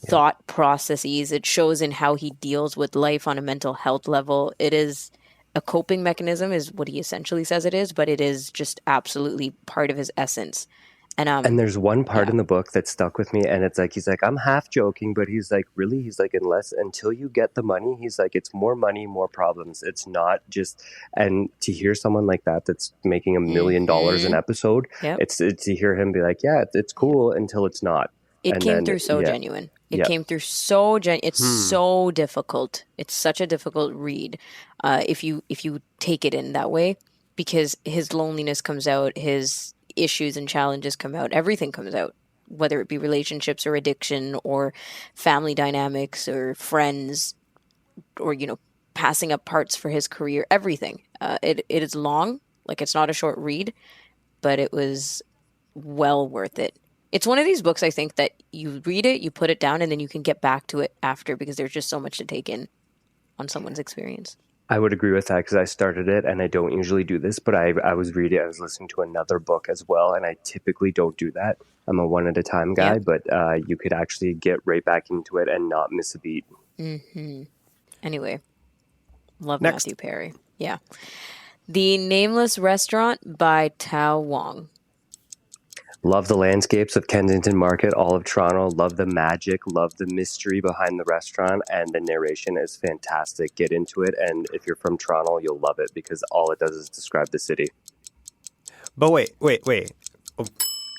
thought processes. It shows in how he deals with life on a mental health level. It is a coping mechanism, is what he essentially says it is, but it is just absolutely part of his essence. And there's one part in the book that stuck with me, and it's like, he's like, I'm half joking, but he's like, really? He's like, until you get the money, he's like, it's more money, more problems. It's not just, and to hear someone like that that's making $1 million an episode, it's to hear him be like, yeah, it's cool until it's not. It came through so genuine. It came through so genuine. It's so difficult. It's such a difficult read if you take it in that way, because his loneliness comes out, his issues and challenges come out, everything comes out, whether it be relationships or addiction or family dynamics or friends or, passing up parts for his career, everything. It is long, like, it's not a short read, but it was well worth it. It's one of these books, I think, that you read it, you put it down, and then you can get back to it after, because there's just so much to take in on someone's experience. I would agree with that because I started it and I don't usually do this, but I was listening to another book as well, and I typically don't do that. I'm a one at a time guy, but you could actually get right back into it and not miss a beat. Mm-hmm. Anyway, love Next. Matthew Perry. Yeah. The Nameless Restaurant by Tao Wong. Love the landscapes of Kensington Market, all of Toronto. Love the magic. Love the mystery behind the restaurant. And the narration is fantastic. Get into it. And if you're from Toronto, you'll love it because all it does is describe the city. But wait. Oh,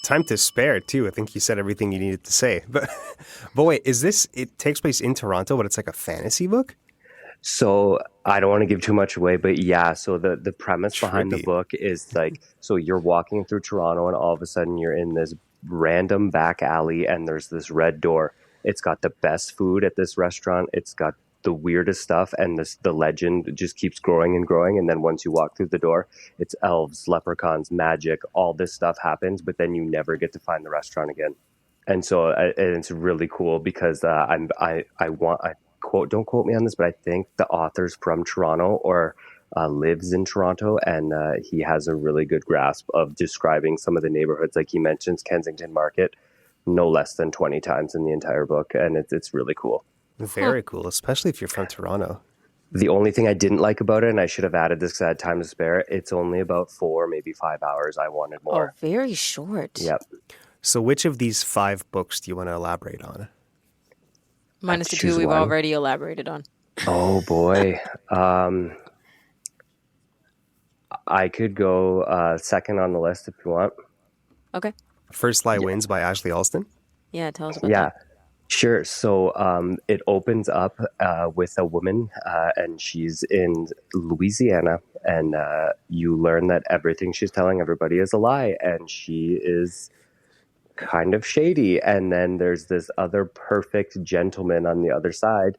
time to spare, too. I think you said everything you needed to say. But wait, it takes place in Toronto, but it's like a fantasy book? So I don't want to give too much away, but yeah, so the premise behind the book is like, so you're walking through Toronto and all of a sudden you're in this random back alley and there's this red door. It's got the best food at this restaurant. It's got the weirdest stuff, and the legend just keeps growing and growing. And then once you walk through the door, it's elves, leprechauns, magic, all this stuff happens, but then you never get to find the restaurant again. And so it's really cool because don't quote me on this, but I think the author's from Toronto or lives in Toronto, and he has a really good grasp of describing some of the neighborhoods. Like he mentions Kensington Market no less than 20 times in the entire book, and it's really cool. Very cool, especially if you're from Toronto. The only thing I didn't like about it, and I should have added this because I had time to spare, it's only about 4, maybe 5 hours. I wanted more. Oh, very short. Yep. So which of these 5 books do you want to elaborate on? Minus the 2 we've already elaborated on. Oh, boy. I could go second on the list if you want. Okay. First Lie Wins by Ashley Alston? Yeah, tell us about that. Sure. So it opens up with a woman, and she's in Louisiana, and you learn that everything she's telling everybody is a lie, and she is kind of shady. And then there's this other perfect gentleman on the other side,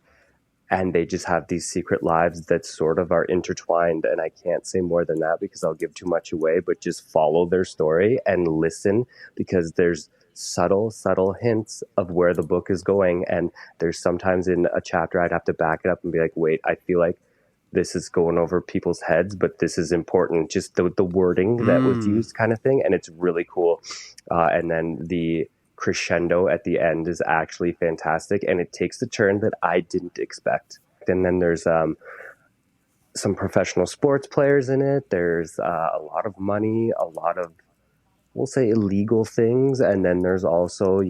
and they just have these secret lives that sort of are intertwined. And I can't say more than that because I'll give too much away, but just follow their story and listen, because there's subtle hints of where the book is going. And there's sometimes in a chapter I'd have to back it up and be like, wait, I feel like this is going over people's heads, but this is important. Just the wording that was used kind of thing. And it's really cool. And then the crescendo at the end is actually fantastic. And it takes the turn that I didn't expect. And then there's some professional sports players in it. There's a lot of money, a lot of, we'll say, illegal things. And then there's also,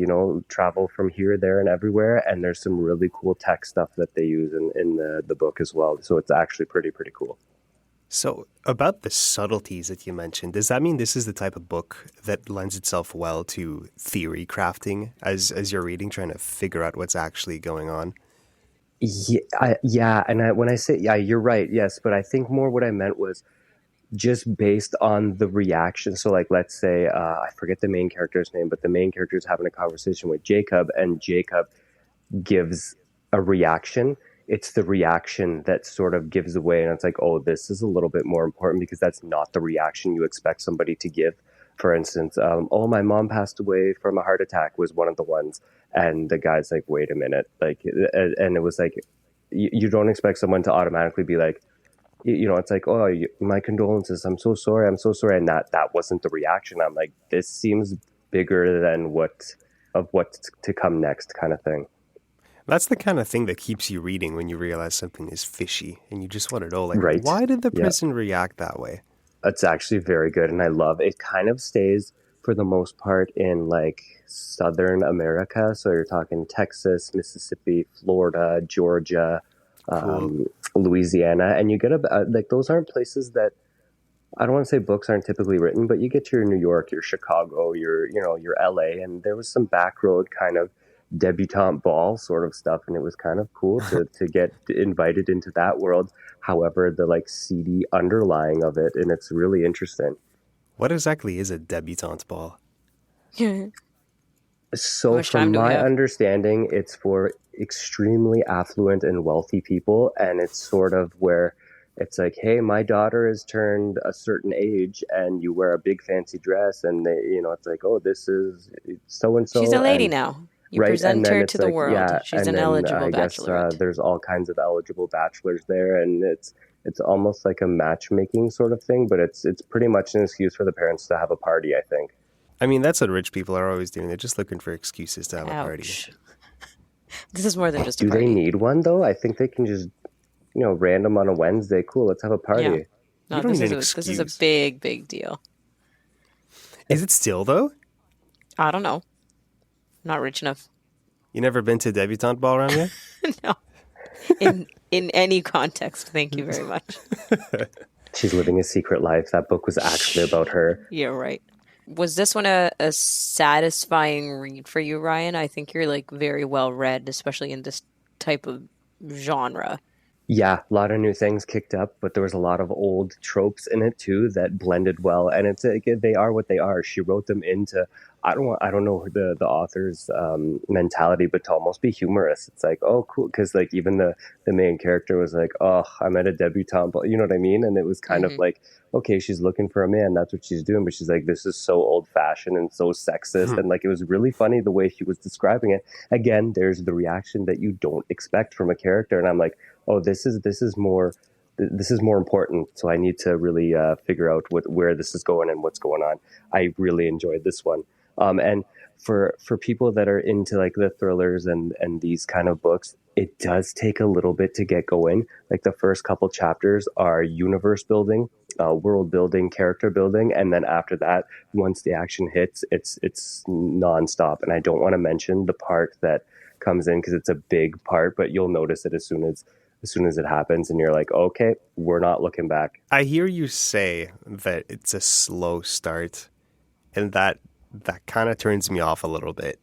travel from here, there, and everywhere. And there's some really cool tech stuff that they use in the book as well. So it's actually pretty cool. So about the subtleties that you mentioned, does that mean this is the type of book that lends itself well to theory crafting as you're reading, trying to figure out what's actually going on? Yeah. And when I say, yeah, you're right. Yes. But I think more what I meant was just based on the reaction. So like, let's say, I forget the main character's name, but the main character is having a conversation with Jacob, and Jacob gives a reaction. It's the reaction that sort of gives away. And it's like, oh, this is a little bit more important because that's not the reaction you expect somebody to give. For instance, oh, my mom passed away from a heart attack was one of the ones. And the guy's like, wait a minute. Like, and it was like, you don't expect someone to automatically be like, it's like, oh, my condolences. I'm so sorry. And that wasn't the reaction. I'm like, this seems bigger than what's to come next kind of thing. That's the kind of thing that keeps you reading when you realize something is fishy and you just want to know, like, right. Why did the person react that way? It's actually very good. And I love it. Kind of stays for the most part in like Southern America. So you're talking Texas, Mississippi, Florida, Georgia, Louisiana, and you get like those aren't places that, I don't want to say books aren't typically written, but you get to your New York, your Chicago, your LA, and there was some back road kind of debutante ball sort of stuff, and it was kind of cool to get invited into that world. However, the like seedy underlying of it, and it's really interesting. What exactly is a debutante ball? So from my understanding, it's for extremely affluent and wealthy people, and it's sort of where it's like, hey, my daughter has turned a certain age, and you wear a big fancy dress, and they, it's like, oh, this is so and so. She's a lady now. You present her to the world. Yeah, she's an eligible bachelorette. There's all kinds of eligible bachelors there, and it's almost like a matchmaking sort of thing, but it's pretty much an excuse for the parents to have a party, I think. I mean, that's what rich people are always doing. They're just looking for excuses to have a party. This is more than just a Do party. they need one, though? I think they can just, random on a Wednesday. Cool, let's have a party. Yeah. No, this is a big, big deal. Is it still, though? I don't know. Not rich enough. You never been to a debutante ball around here? No. In any context, thank you very much. She's living a secret life. That book was actually about her. You're right. Was this one a satisfying read for you, Ryan? I think you're like very well read, especially in this type of genre. Yeah, a lot of new things kicked up, but there was a lot of old tropes in it too that blended well. And they are what they are. She wrote them into, I don't know the author's mentality, but to almost be humorous. It's like, oh, cool, because like even the main character was like, oh, I'm at a debutante, you know what I mean? And it was kind of like, okay, she's looking for a man, that's what she's doing, but she's like, this is so old fashioned and so sexist, and like it was really funny the way she was describing it. Again, there's the reaction that you don't expect from a character, and I'm like, oh, this is more important, so I need to really figure out where this is going and what's going on. I really enjoyed this one. And for people that are into like the thrillers and these kind of books, it does take a little bit to get going. Like the first couple chapters are universe building, world building, character building, and then after that, once the action hits, it's nonstop. And I don't want to mention the part that comes in because it's a big part, but you'll notice it as soon as it happens, and you're like, okay, we're not looking back. I hear you say that it's a slow start, and that kind of turns me off a little bit.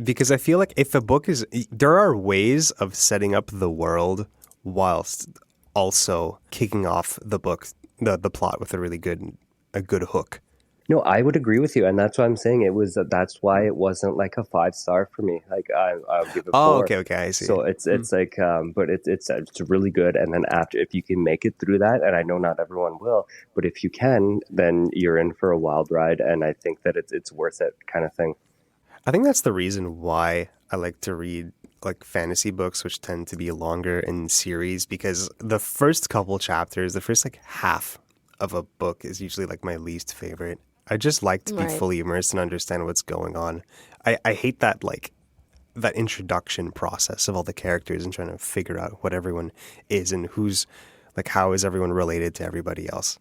Because I feel like if a book is... There are ways of setting up the world whilst also kicking off the book, the plot with a good hook. No, I would agree with you, and that's why I'm saying that's why it wasn't like a 5-star for me. Like I'll give it 4. Oh, okay, I see. So it's like, but it's really good. And then after, if you can make it through that, and I know not everyone will, but if you can, then you're in for a wild ride. And I think that it's worth it, kind of thing. I think that's the reason why I like to read like fantasy books, which tend to be longer in series, because the first couple chapters, the first like half of a book is usually like my least favorite. I just like to be fully immersed and understand what's going on. I hate that that introduction process of all the characters and trying to figure out what everyone is and who's like how is everyone related to everybody else.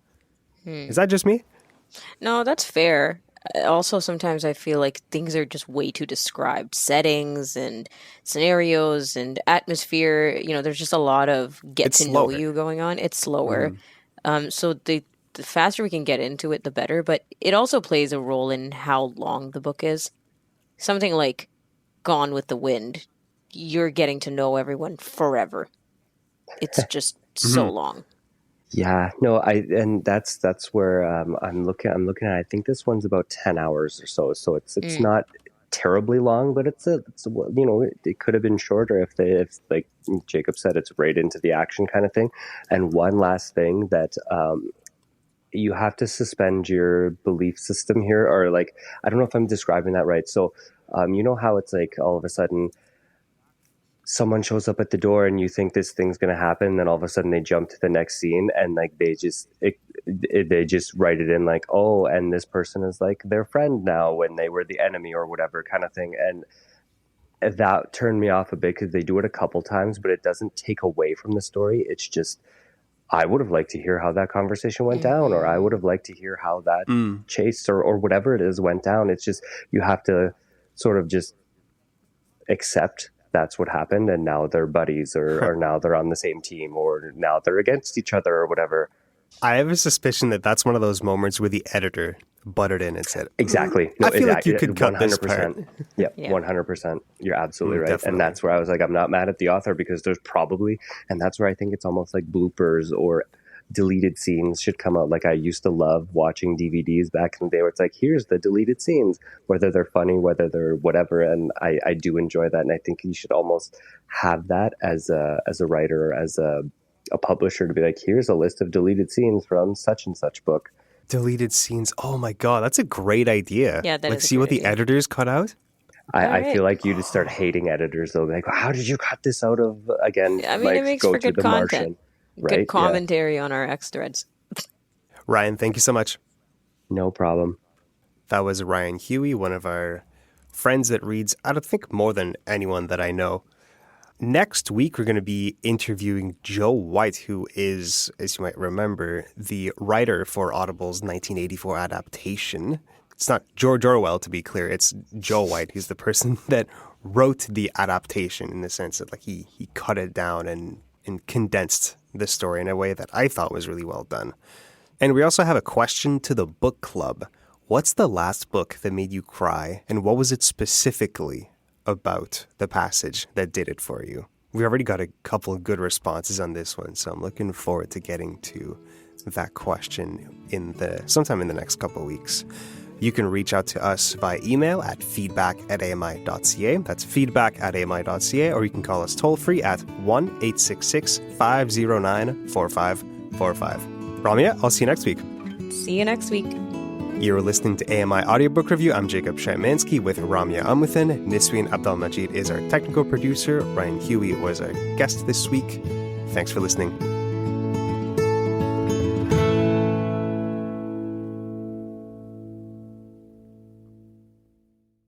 Is that just me? No, that's fair. Also, sometimes I feel like things are just way too described. Settings and scenarios and atmosphere. There's just a lot of get to know you going on. It's slower. So the faster we can get into it, the better. But it also plays a role in how long the book is. Something like Gone with the Wind, you're getting to know everyone forever. It's just so long. Yeah, no, and that's where I'm looking at. I think this one's about 10 hours or so. So it's not terribly long, but it's it could have been shorter if like Jacob said, it's right into the action kind of thing. And one last thing that you have to suspend your belief system here, or like, I don't know if I'm describing that right. So, you know how it's like all of a sudden someone shows up at the door and you think this thing's going to happen, and then all of a sudden they jump to the next scene and like they just write it in like, oh, and this person is like their friend now when they were the enemy or whatever kind of thing. And that turned me off a bit because they do it a couple times, but it doesn't take away from the story. It's just, I would have liked to hear how that conversation went down, or I would have liked to hear how that chase or whatever it is went down. It's just, you have to sort of just accept that's what happened, and now they're buddies, or now they're on the same team, or now they're against each other or whatever. I have a suspicion that that's one of those moments where the editor buttered in and said, exactly. No, I feel like you could cut 100%. This part. Yeah, 100%. You're absolutely right. Definitely. And that's where I was like, I'm not mad at the author, because there's probably, and that's where I think it's almost like bloopers or deleted scenes should come out. Like I used to love watching DVDs back in the day where it's like, here's the deleted scenes, whether they're funny, whether they're whatever. And I do enjoy that. And I think you should almost have that as a writer or as a publisher, to be like, here's a list of deleted scenes from such and such book. Deleted scenes. Oh my God, that's a great idea. Yeah, that like is a see what great the idea. editors cut out. I feel like you just start hating editors. They'll be like, how did you cut this out of, again, I mean, like, it makes go for to good the content. Martian. right? Good commentary on our X threads. Ryan, thank you so much. No problem. That was Ryan Hooey, one of our friends that reads, I don't think, more than anyone that I know. Next week, we're going to be interviewing Joe White, who is, as you might remember, the writer for Audible's 1984 adaptation. It's not George Orwell, to be clear. It's Joe White. He's the person that wrote the adaptation in the sense that like he cut it down and condensed the story in a way that I thought was really well done. And we also have a question to the book club. What's the last book that made you cry, and what was it specifically about the passage that did it for you? We already got a couple of good responses on this one, so I'm looking forward to getting to that question sometime in the next couple of weeks. You can reach out to us via email at feedback@ami.ca. That's feedback@ami.ca, or you can call us toll-free at 1-866-509-4545. Ramya, I'll see you next week. See you next week. You're listening to AMI Audiobook Review. I'm Jacob Szymanski with Ramya Amuthan. Nisween Abdelmajid is our technical producer. Ryan Hooey was our guest this week. Thanks for listening.